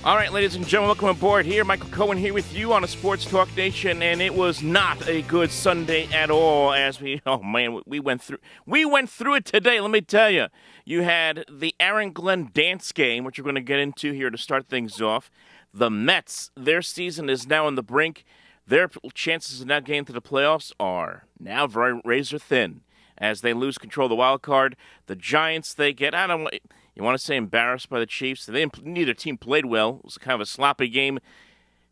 All right, ladies and gentlemen, welcome aboard here. Michael Cohen here with you on a Sports Talk Nation, and it was not a good Sunday at all as we went through it today, let me tell you. You had the Aaron Glenn dance game, which we're going to get into here to start things off. The Mets, their season is now on the brink. Their chances of not getting to the playoffs are now very razor thin as they lose control of the wild card. The Giants, they get, you want to say embarrassed by the Chiefs? Neither team played well. It was kind of a sloppy game.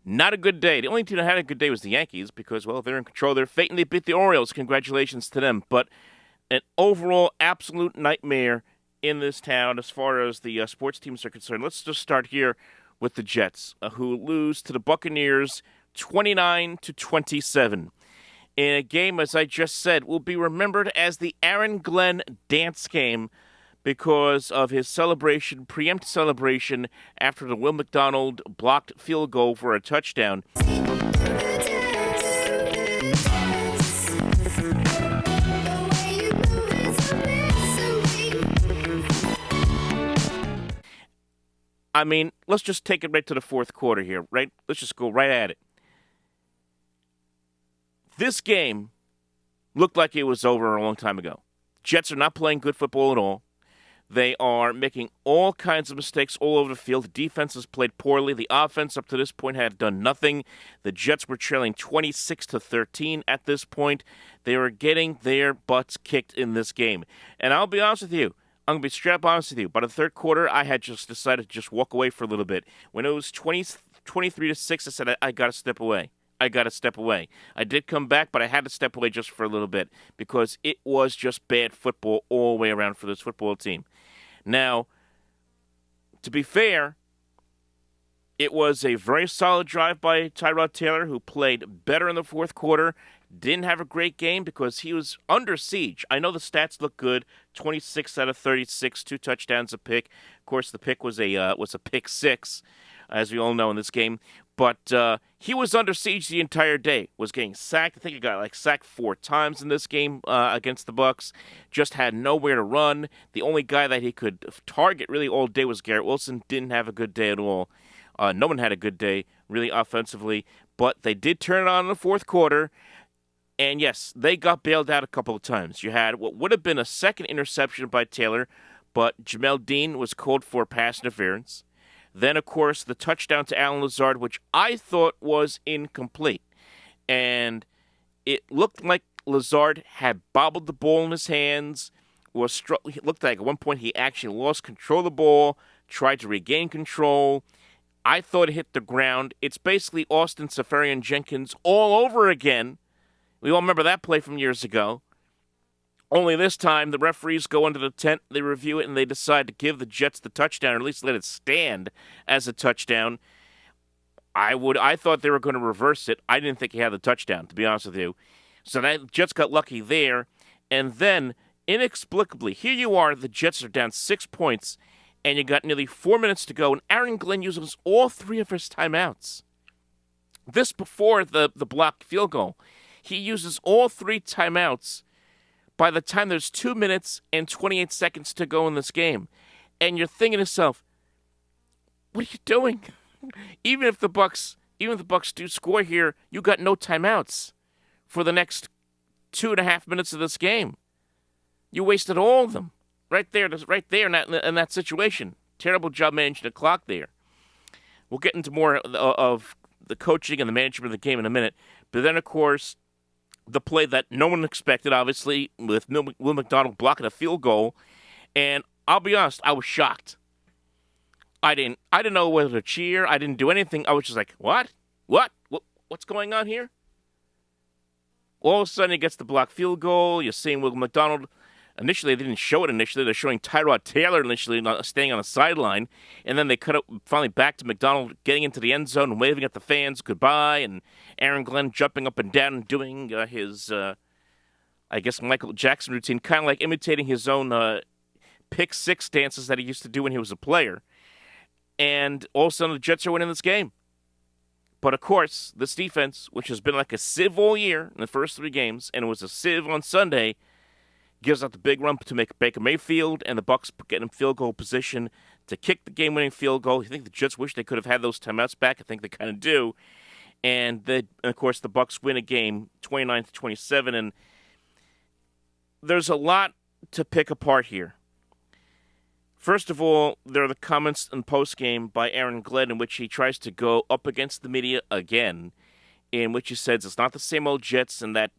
Not a good day. The only team that had a good day was the Yankees because, well, they're in control of their fate and they beat the Orioles. Congratulations to them. But an overall absolute nightmare in this town as far as the sports teams are concerned. Let's just start here with the Jets, who lose to the Buccaneers 29-27. In a game, as I just said, will be remembered as the Aaron Glenn dance game because of his preemptive celebration after the Will McDonald blocked field goal for a touchdown. I mean, let's just take it right to the fourth quarter here, right? Let's just go right at it. This game looked like it was over a long time ago. Jets are not playing good football at all. They are making all kinds of mistakes all over the field. The defense has played poorly. The offense up to this point had done nothing. The Jets were trailing 26-13 at this point. They were getting their butts kicked in this game. And I'll be honest with you. I'm going to be straight up honest with you. By the third quarter, I had just decided to just walk away for a little bit. When it was 23-6, I said, I got to step away. I did come back, but I had to step away just for a little bit because it was just bad football all the way around for this football team. Now, to be fair, it was a very solid drive by Tyrod Taylor, who played better in the fourth quarter. Didn't have a great game because he was under siege. I know the stats look good, 26 out of 36, 2 touchdowns, a pick. Of course, the pick was a pick six, as we all know in this game. But he was under siege the entire day, was getting sacked. I think he got sacked 4 times in this game against the Bucs. Just had nowhere to run. The only guy that he could target really all day was Garrett Wilson. Didn't have a good day at all. No one had a good day, really, offensively. But they did turn it on in the fourth quarter. And, yes, they got bailed out a couple of times. You had what would have been a second interception by Taylor, but Jamel Dean was called for pass interference. Then, of course, the touchdown to Allen Lazard, which I thought was incomplete. And it looked like Lazard had bobbled the ball in his hands. It looked like at one point he actually lost control of the ball, tried to regain control. I thought it hit the ground. It's basically Austin Seferian-Jenkins all over again. We all remember that play from years ago. Only this time, the referees go into the tent, they review it, and they decide to give the Jets the touchdown, or at least let it stand as a touchdown. I thought they were going to reverse it. I didn't think he had the touchdown, to be honest with you. So that Jets got lucky there. And then, inexplicably, here you are, the Jets are down 6 points, and you got nearly 4 minutes to go, and Aaron Glenn uses all 3 of his timeouts. This before the blocked field goal. He uses all 3 timeouts by the time there's 2 minutes and 28 seconds to go in this game. And you're thinking to yourself, what are you doing? Even if the Bucs do score here, you got no timeouts for the next 2.5 minutes of this game. You wasted all of them right there in that situation. Terrible job managing the clock there. We'll get into more of the coaching and the management of the game in a minute. But then, of course, the play that no one expected, obviously, with Will McDonald blocking a field goal. And I'll be honest, I was shocked. I didn't know whether to cheer. I didn't do anything. I was just like, what? What's going on here? All of a sudden, he gets the blocked field goal. You're seeing Will McDonald. Initially, they didn't show it initially. They're showing Tyrod Taylor initially staying on the sideline. And then they cut it finally back to McDonald getting into the end zone and waving at the fans goodbye. And Aaron Glenn jumping up and down and doing his, Michael Jackson routine, kind of like imitating his own pick six dances that he used to do when he was a player. And all of a sudden, the Jets are winning this game. But, of course, this defense, which has been like a sieve all year in the first 3 games, and it was a sieve on Sunday, gives out the big run to make Baker Mayfield, and the Bucs get in field goal position to kick the game-winning field goal. You think the Jets wish they could have had those timeouts back? I think they kind of do. And of course, the Bucs win a game 29-27, and there's a lot to pick apart here. First of all, there are the comments in post-game by Aaron Glenn in which he tries to go up against the media again, in which he says it's not the same old Jets and that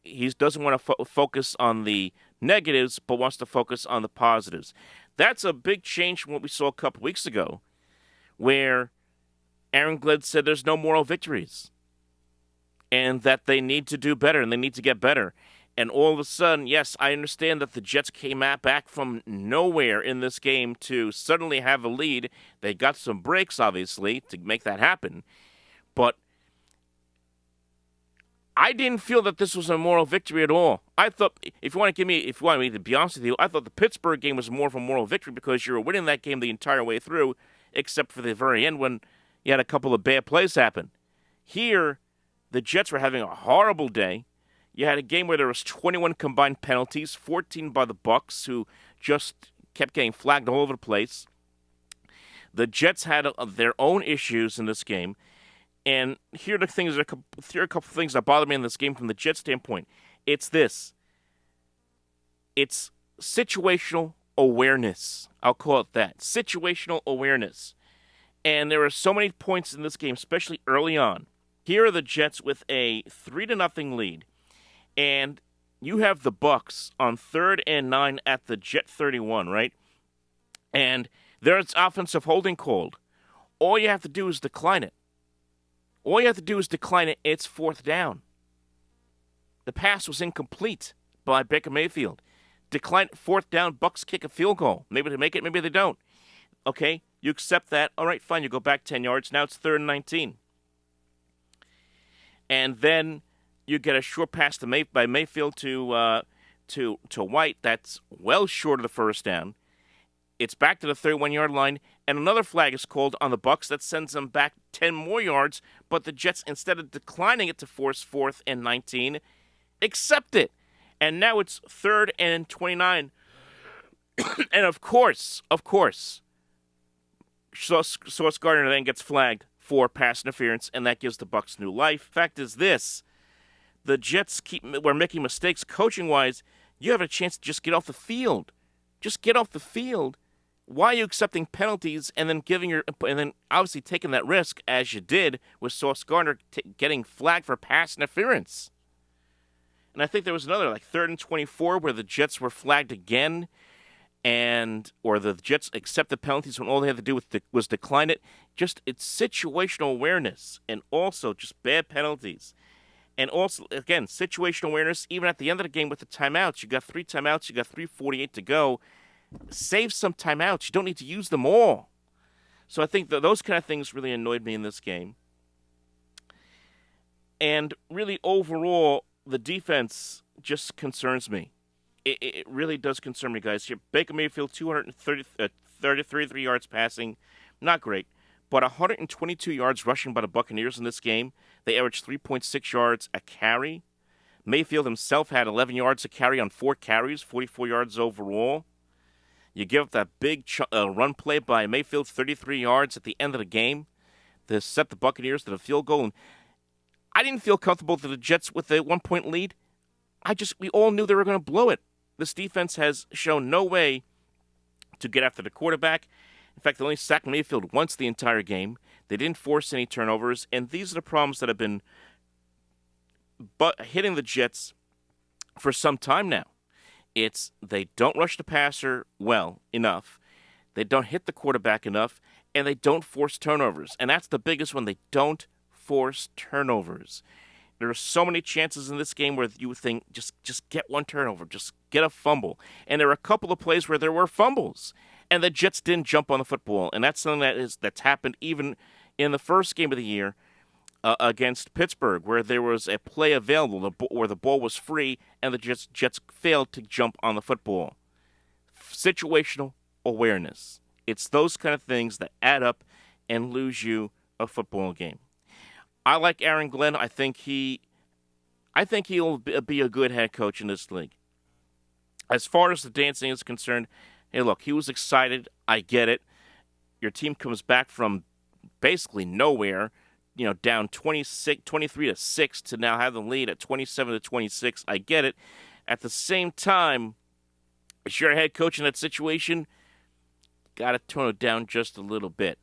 he doesn't want to focus on the negatives but wants to focus on the positives. That's a big change from what we saw a couple weeks ago, where Aaron Glenn said there's no moral victories and that they need to do better and they need to get better. And all of a sudden, yes, I understand that the Jets came back from nowhere in this game to suddenly have a lead. They got some breaks, obviously, to make that happen. But I didn't feel that this was a moral victory at all. I thought, if you want me to be honest with you, I thought the Pittsburgh game was more of a moral victory because you were winning that game the entire way through, except for the very end when you had a couple of bad plays happen. Here, the Jets were having a horrible day. You had a game where there was 21 combined penalties, 14 by the Bucs, who just kept getting flagged all over the place. The Jets had their own issues in this game. And here are a couple things that bother me in this game from the Jets standpoint. It's this. It's situational awareness. I'll call it that. Situational awareness. And there are so many points in this game, especially early on. Here are the Jets with a 3-0 lead. And you have the Bucs on 3rd and 9 at the Jet 31, right? And there's offensive holding called. All you have to do is decline it. It's 4th down. The pass was incomplete by Baker Mayfield. Decline 4th down, Bucs kick a field goal. Maybe they make it, maybe they don't. Okay, you accept that. All right, fine, you go back 10 yards. Now it's 3rd and 19. And then you get a short pass by Mayfield to White that's well short of the 1st down. It's back to the 31-yard line, and another flag is called on the Bucs that sends them back 10 more yards, but the Jets, instead of declining it to force 4th and 19, accept it. And now it's 3rd and 29. And of course, Sauce Gardner then gets flagged for pass interference, and that gives the Bucs new life. Fact is this, the Jets were making mistakes coaching-wise. You have a chance to just get off the field. Just get off the field. Why are you accepting penalties and then obviously taking that risk as you did with Sauce Gardner getting flagged for pass interference? And I think there was another 3rd and 24 where the Jets were flagged again, or the Jets accepted penalties when all they had to do was decline it. Just it's situational awareness and also just bad penalties. And also, again, situational awareness, even at the end of the game with the timeouts. You got 3 timeouts. You got 3:48 to go. Save some timeouts. You don't need to use them all. So I think those kind of things really annoyed me in this game. And really, overall, the defense just concerns me. It really does concern me, guys. Here, Baker Mayfield, 233 yards passing. Not great. But 122 yards rushing by the Buccaneers in this game. They averaged 3.6 yards a carry. Mayfield himself had 11 yards a carry on 4 carries, 44 yards overall. You give up that big run play by Mayfield, 33 yards at the end of the game to set the Buccaneers to the field goal. And I didn't feel comfortable to the Jets with a 1-point lead. We all knew they were going to blow it. This defense has shown no way to get after the quarterback. In fact, they only sacked Mayfield once the entire game. They didn't force any turnovers, and these are the problems that have been hitting the Jets for some time now. It's they don't rush the passer well enough, they don't hit the quarterback enough, and they don't force turnovers. And that's the biggest one. They don't force turnovers. There are so many chances in this game where you would think, just get one turnover, just get a fumble. And there are a couple of plays where there were fumbles, and the Jets didn't jump on the football. And that's something that's happened even in the first game of the year against Pittsburgh, where there was a play available where the ball was free, and the Jets failed to jump on the football. Situational awareness. It's those kind of things that add up and lose you a football game. I like Aaron Glenn. I think he'll be a good head coach in this league. As far as the D.A.N.C.E is concerned, hey, look, he was excited. I get it. your team comes back from basically nowhere, down 23 to 6 to now have the lead at 27 to 26. I get it. At the same time, as your head coach in that situation, got to tone it down just a little bit.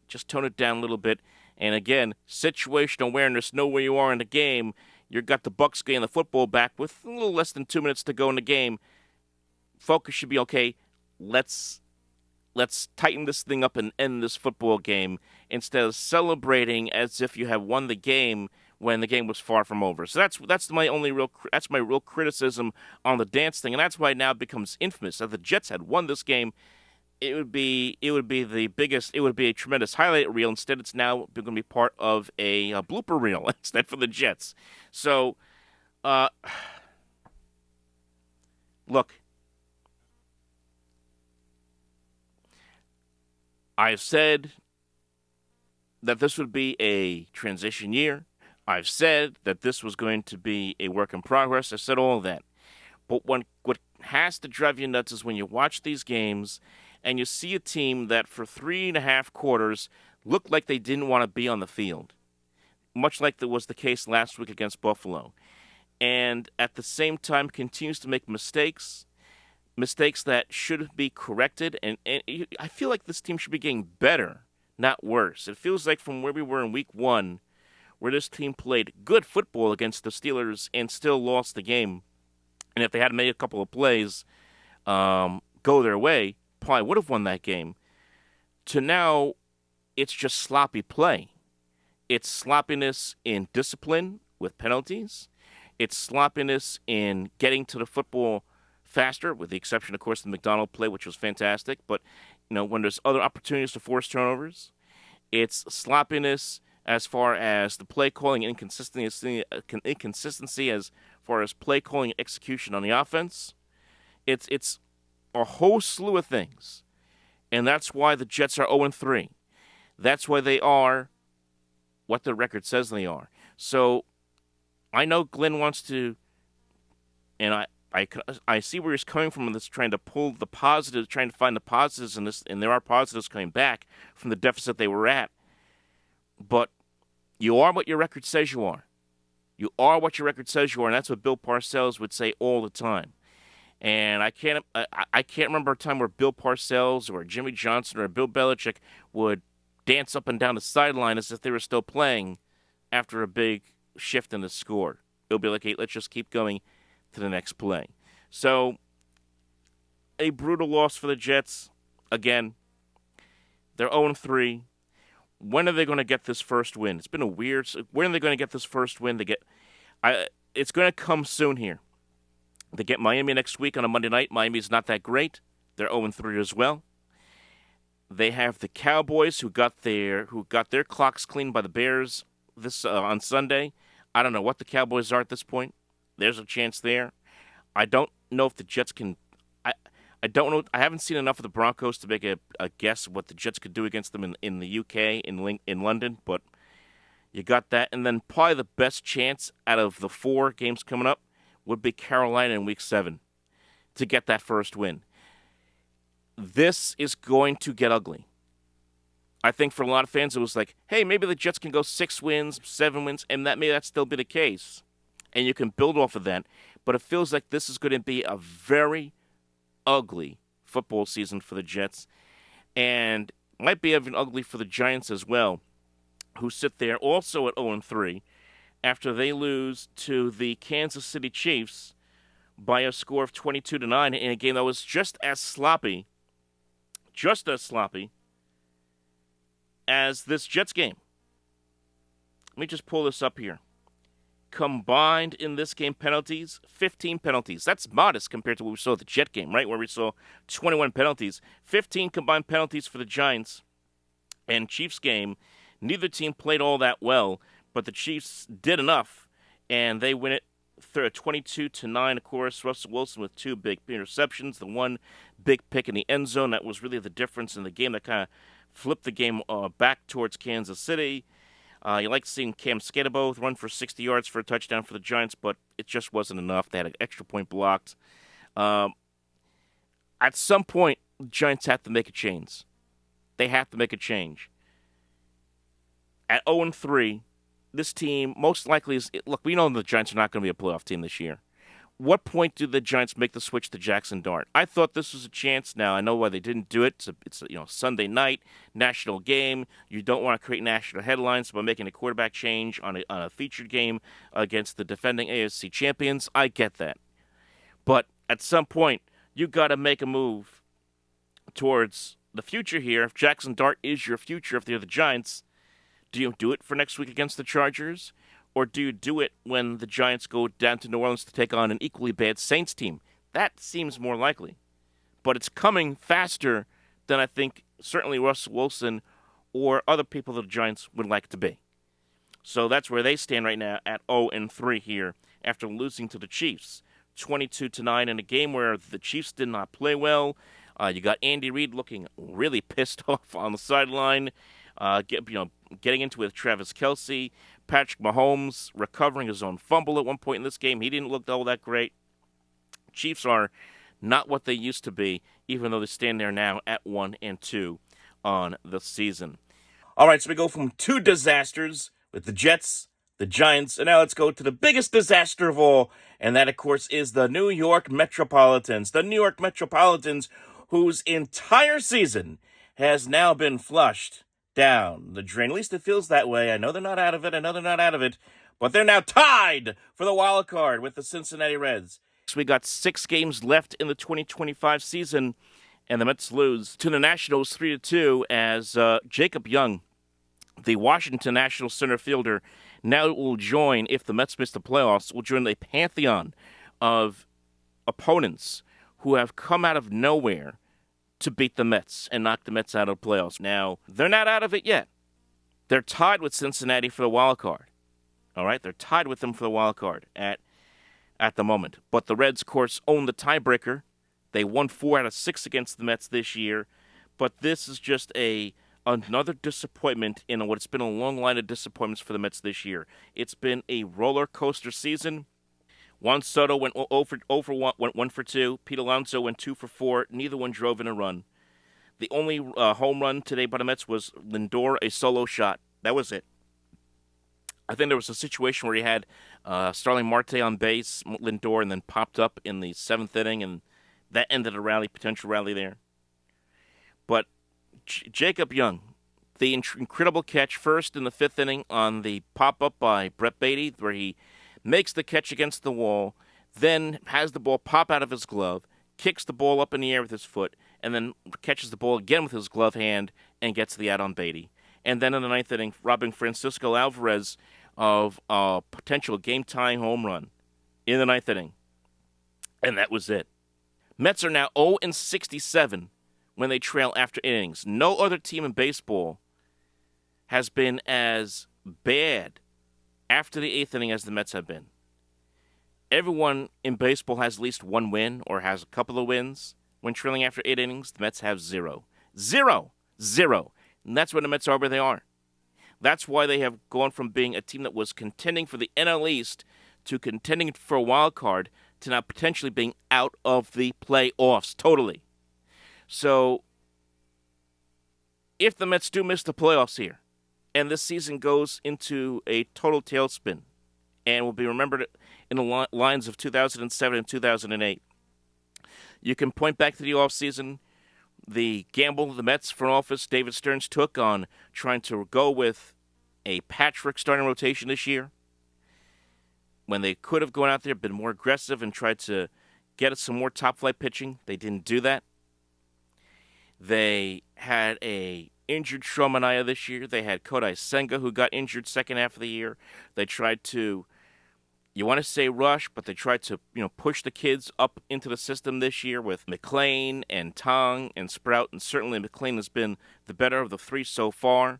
Just tone it down a little bit. And again, situational awareness, know where you are in the game. You've got the Bucks getting the football back with a little less than 2 minutes to go in the game. Focus should be okay. Let's tighten this thing up and end this football game instead of celebrating as if you have won the game when the game was far from over. So that's my real criticism on the dance thing, and that's why it now becomes infamous. If the Jets had won this game, it would be the biggest. It would be a tremendous highlight reel. Instead, it's now going to be part of a blooper reel instead for the Jets. So, look, I've said that this would be a transition year. I've said that this was going to be a work in progress. I said all of that. But what has to drive you nuts is when you watch these games and you see a team that for 3.5 quarters looked like they didn't want to be on the field, much like that was the case last week against Buffalo, and at the same time continues to make mistakes that should be corrected. And I feel like this team should be getting better, not worse. It feels like from where we were in week 1, where this team played good football against the Steelers and still lost the game. And if they had made a couple of plays go their way, probably would have won that game. To now, it's just sloppy play. It's sloppiness in discipline with penalties. It's sloppiness in getting to the football faster, with the exception, of course, of the McDonald play, which was fantastic. But, when there's other opportunities to force turnovers, it's sloppiness as far as the play calling and inconsistency as far as play calling and execution on the offense. It's a whole slew of things. And that's why the Jets are 0-3. That's why they are what the record says they are. So I know Glenn wants to, and I see where he's coming from in this, trying to pull the positives, trying to find the positives in this, and there are positives coming back from the deficit they were at. But you are what your record says you are. You are what your record says you are, and that's what Bill Parcells would say all the time. And I can't remember a time where Bill Parcells or Jimmy Johnson or Bill Belichick would dance up and down the sideline as if they were still playing after a big shift in the score. It'll be like, hey, let's just keep going to the next play. So, a brutal loss for the Jets. Again, they're 0-3. When are they going to get this first win? It's been a weird. When are they going to get this first win? It's going to come soon here. They get Miami next week on a Monday night. Miami's not that great. They're 0-3 as well. They have the Cowboys who got their clocks cleaned by the Bears on Sunday. I don't know what the Cowboys are at this point. There's a chance there. I don't know if the Jets can. I don't know. I haven't seen enough of the Broncos to make a guess of what the Jets could do against them in the UK, in London, but you got that. And then probably the best chance out of the 4 games coming up would be Carolina in Week 7 to get that first win. This is going to get ugly. I think for a lot of fans it was like, hey, maybe the Jets can go 6 wins, 7 wins, and that may that still be the case. And you can build off of that. But it feels like this is going to be a very ugly football season for the Jets, and might be even ugly for the Giants as well, who sit there also at 0-3 after they lose to the Kansas City Chiefs by a score of 22-9 in a game that was just as sloppy as this Jets game. Let me just pull this up here. Combined in this game penalties, 15 penalties. That's modest compared to what we saw at the Jet game, right, where we saw 21 penalties. 15 combined penalties for the Giants and Chiefs game. Neither team played all that well, but the Chiefs did enough, and they win it 22-9. Of course, Russell Wilson with 2 big interceptions, the 1 big pick in the end zone. That was really the difference in the game that kind of flipped the game back towards Kansas City. You like seeing Cam Skidabo run for 60 yards for a touchdown for the Giants, but it just wasn't enough. They had an extra point blocked. At some point, the Giants have to make a change. They have to make a change. At 0-3, this team most likely is. Look, we know the Giants are not going to be a playoff team this year. What point do the Giants make the switch to Jackson Dart? I thought this was a chance. Now I know why they didn't do it. It's a Sunday night national game. You don't want to create national headlines by making a quarterback change on a featured game against the defending AFC champions. I get that, but at some point you got to make a move towards the future here. If Jackson Dart is your future, if they're the Giants, do you do it for next week against the Chargers? Or do you do it when the Giants go down to New Orleans to take on an equally bad Saints team? That seems more likely. But it's coming faster than I think certainly Russell Wilson or other people that the Giants would like to be. So that's where they stand right now at 0-3 here after losing to the Chiefs. 22-9 in a game where the Chiefs did not play well. You got Andy Reid looking really pissed off on the sideline, getting into it with Travis Kelce. Patrick Mahomes recovering his own fumble at one point in this game. He didn't look all that great. Chiefs are not what they used to be, even though they stand there now at 1-2 on the season. All right, so we go from two disasters with the Jets, the Giants, and now let's go to the biggest disaster of all, and that, of course, is the New York Metropolitans. The New York Metropolitans, whose entire season has now been flushed down the drain. At least it feels that way. I know they're not out of it. But they're now tied for the wild card with the Cincinnati Reds. So we got 6 games left in the 2025 season, and the Mets lose to the Nationals 3-2 as Jacob Young, the Washington Nationals center fielder, now will join, if the Mets miss the playoffs, will join the pantheon of opponents who have come out of nowhere to beat the Mets and knock the Mets out of the playoffs. Now, they're not out of it yet. They're tied with Cincinnati for the wild card. All right? They're tied with them for the wild card at the moment. But the Reds, of course, own the tiebreaker. They won 4 out of 6 against the Mets this year. But this is just another disappointment in what's been a long line of disappointments for the Mets this year. It's been a roller coaster season. Juan Soto went 1 for 2. Pete Alonso went 2 for 4. Neither one drove in a run. The only home run today by the Mets was Lindor, a solo shot. That was it. I think there was a situation where he had Starling Marte on base, Lindor, and then popped up in the 7th inning, and that ended a potential rally there. But Jacob Young, the incredible catch first in the 5th inning on the pop-up by Brett Beatty, where he makes the catch against the wall, then has the ball pop out of his glove, kicks the ball up in the air with his foot, and then catches the ball again with his glove hand and gets the out on Beatty. And then in the 9th inning, robbing Francisco Alvarez of a potential game-tying home run in the 9th inning. And that was it. Mets are now 0-67 when they trail after innings. No other team in baseball has been as bad after the 8th inning as the Mets have been. Everyone in baseball has at least one win or has a couple of wins. When trailing after 8 innings, the Mets have 0. 0! 0! And that's why the Mets are where they are. That's why they have gone from being a team that was contending for the NL East to contending for a wild card to now potentially being out of the playoffs totally. So, if the Mets do miss the playoffs here, and this season goes into a total tailspin, and will be remembered in the lines of 2007 and 2008, you can point back to the offseason, the gamble the Mets front office, David Stearns, took on trying to go with a patchwork starting rotation this year, when they could have gone out there, been more aggressive, and tried to get us some more top-flight pitching. They didn't do that. They had a injured Shomania this year. They had Kodai Senga, who got injured second half of the year. They tried to, you want to say rush, but they tried to, push the kids up into the system this year with McClain and Tong and Sprout, and certainly McClain has been the better of the 3 so far.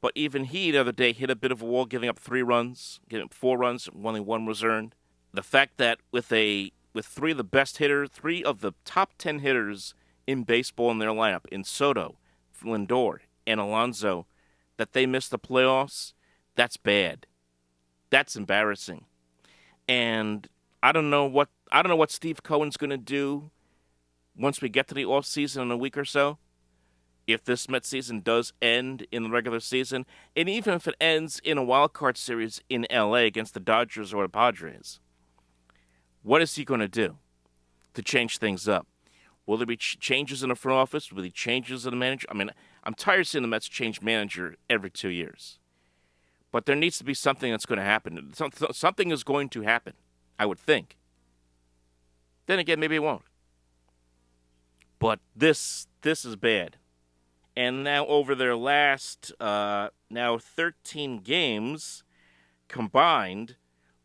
But even he, the other day, hit a bit of a wall, giving up 3 runs, giving up 4 runs, only 1 was earned. The fact that with 3 of the best hitters, 3 of the top 10 hitters in baseball in their lineup, in Soto, Lindor, and Alonso, that they missed the playoffs, that's bad. That's embarrassing. And I don't know what Steve Cohen's going to do once we get to the offseason in a week or so. if this Mets season does end in the regular season, and even if it ends in a wild card series in L.A. against the Dodgers or the Padres, what is he going to do to change things up? Will there be changes in the front office? Will there be changes in the manager? I mean, I'm tired of seeing the Mets change manager every 2 years. But there needs to be something that's going to happen. Something is going to happen, I would think. Then again, maybe it won't. But this is bad. And now over their last 13 games combined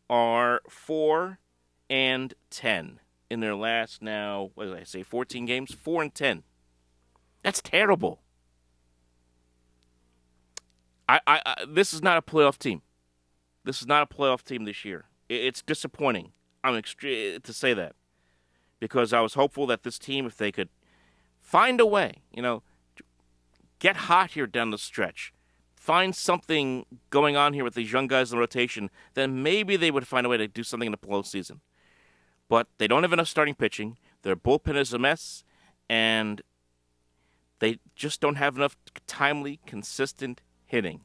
are 4-10 in their last 14 games? 4-10. That's terrible. This is not a playoff team. This is not a playoff team this year. It's disappointing. I'm extreme to say that, because I was hopeful that this team, if they could find a way, get hot here down the stretch, find something going on here with these young guys in the rotation, then maybe they would find a way to do something in the postseason. But they don't have enough starting pitching. Their bullpen is a mess, and they just don't have enough timely, consistent hitting.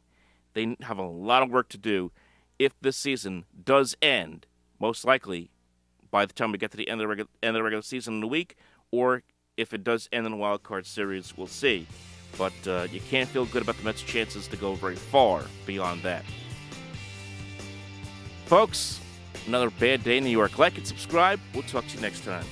They have a lot of work to do if this season does end, most likely by the time we get to the end of the regular season in a week, or if it does end in a wild card series, we'll see. But you can't feel good about the Mets' chances to go very far beyond that. Folks, another bad day in New York. Like and subscribe. We'll talk to you next time.